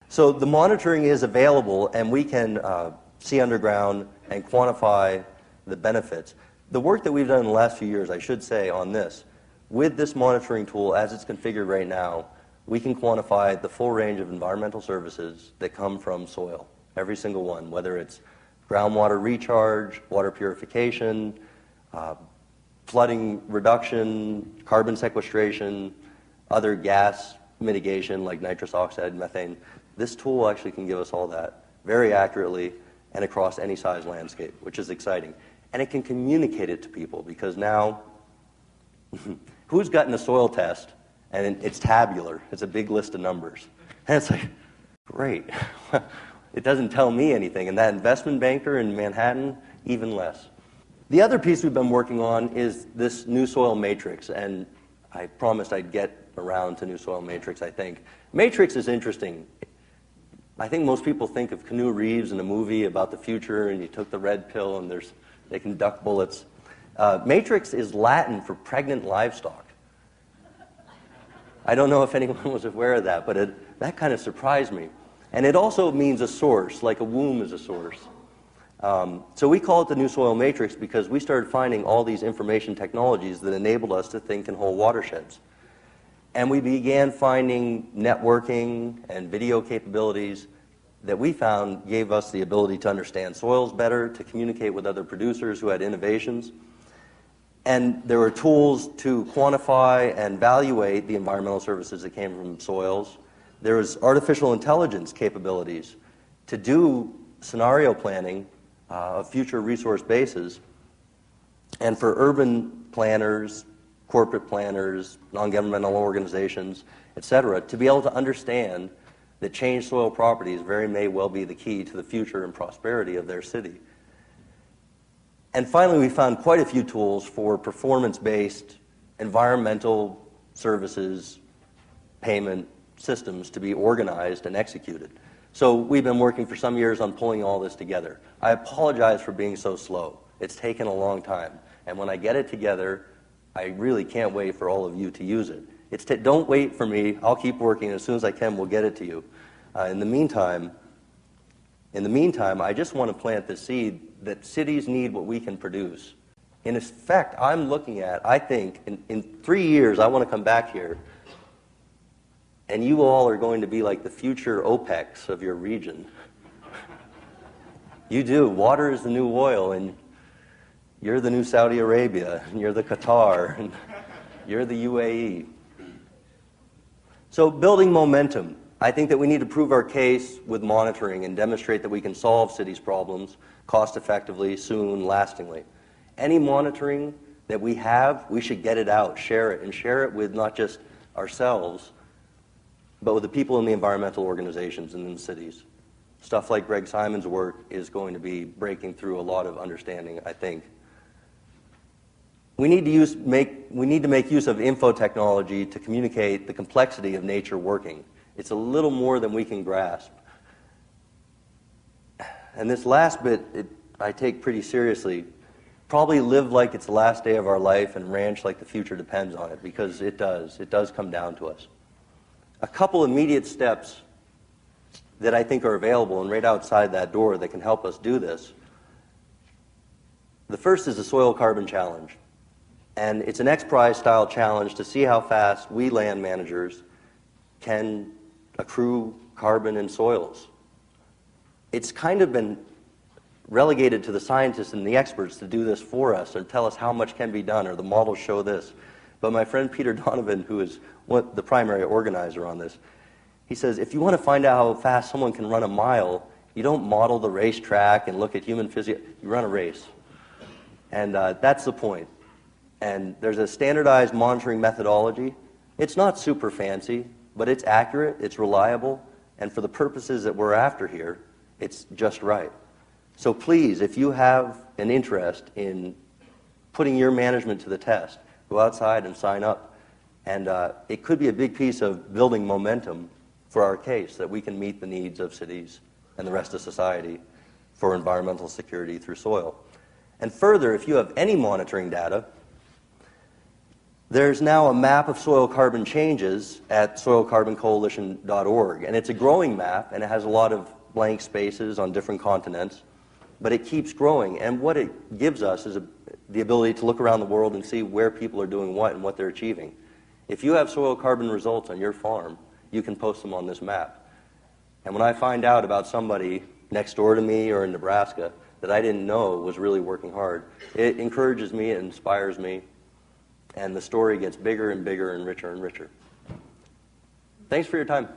So the monitoring is available, and we can see underground and quantify the benefits. The work that we've done in the last few years, I should say, on this, with this monitoring tool as it's configured right now, we can quantify the full range of environmental services that come from soil, every single one, whether it's groundwater recharge, water purification, flooding reduction, carbon sequestration, other gas mitigation like nitrous oxide, methane. This tool actually can give us all that very accurately and across any size landscape, which is exciting. And it can communicate it to people, because now, who's gotten a soil test and it's tabular, it's a big list of numbers. And it's like, great. It doesn't tell me anything. And that investment banker in Manhattan, even less. The other piece we've been working on is this new soil matrix, and I promised I'd get around to new soil matrix, I think. Matrix is interesting. I think most people think of Keanu Reeves in a movie about the future, and you took the red pill and they can duck bullets. Matrix is Latin for pregnant livestock. I don't know if anyone was aware of that, but that kind of surprised me. And it also means a source, like a womb is a source. So we call it the new soil matrix because we started finding all these information technologies that enabled us to think in whole watersheds. And we began finding networking and video capabilities that we found gave us the ability to understand soils better, to communicate with other producers who had innovations. And there were tools to quantify and evaluate the environmental services that came from soils. There was artificial intelligence capabilities to do scenario planning of future resource bases. And for urban planners, corporate planners, non-governmental organizations, et cetera, to be able to understand that changed soil properties very may well be the key to the future and prosperity of their city. And finally, we found quite a few tools for performance-based environmental services payment systems to be organized and executed. So we've been working for some years on pulling all this together. I apologize for being so slow. It's taken a long time. And when I get it together, I really can't wait for all of you to use it. Don't wait for me. I'll keep working. As soon as I can, we'll get it to you. In the meantime, I just want to plant the seed that cities need what we can produce. In effect, I'm looking at, I think, in 3 years, I want to come back here, and you all are going to be like the future OPECs of your region. You do. Water is the new oil, and you're the new Saudi Arabia, and you're the Qatar, and you're the UAE. So building momentum. I think that we need to prove our case with monitoring and demonstrate that we can solve cities' problems cost-effectively, soon, lastingly. Any monitoring that we have, we should get it out, share it, and share it with not just ourselves, but with the people in the environmental organizations and in the cities. Stuff like Greg Simon's work is going to be breaking through a lot of understanding, I think. We need to make use of info technology to communicate the complexity of nature working. It's a little more than we can grasp. And this last bit, I take pretty seriously. Probably live like it's the last day of our life and ranch like the future depends on it, because it does. It does come down to us. A couple immediate steps that I think are available and right outside that door that can help us do this. The first is the Soil Carbon Challenge. And it's an X-Prize style challenge to see how fast we land managers can accrue carbon in soils. It's kind of been relegated to the scientists and the experts to do this for us and tell us how much can be done, or the models show this. But my friend Peter Donovan, who is the primary organizer on this, he says, if you want to find out how fast someone can run a mile, you don't model the racetrack and look at human physiology, you run a race. And that's the point. And there's a standardized monitoring methodology. It's not super fancy, but it's accurate, it's reliable, and for the purposes that we're after here, it's just right. So please, if you have an interest in putting your management to the test, go outside and sign up. And it could be a big piece of building momentum for our case, that we can meet the needs of cities and the rest of society for environmental security through soil. And further, if you have any monitoring data, There's now a map of soil carbon changes at soilcarboncoalition.org, and it's a growing map, and it has a lot of blank spaces on different continents, but it keeps growing, and what it gives us is the ability to look around the world and see where people are doing what and what they're achieving. If you have soil carbon results on your farm, you can post them on this map. And when I find out about somebody next door to me or in Nebraska that I didn't know was really working hard, it encourages me, it inspires me, and the story gets bigger and bigger and richer and richer. Thanks for your time.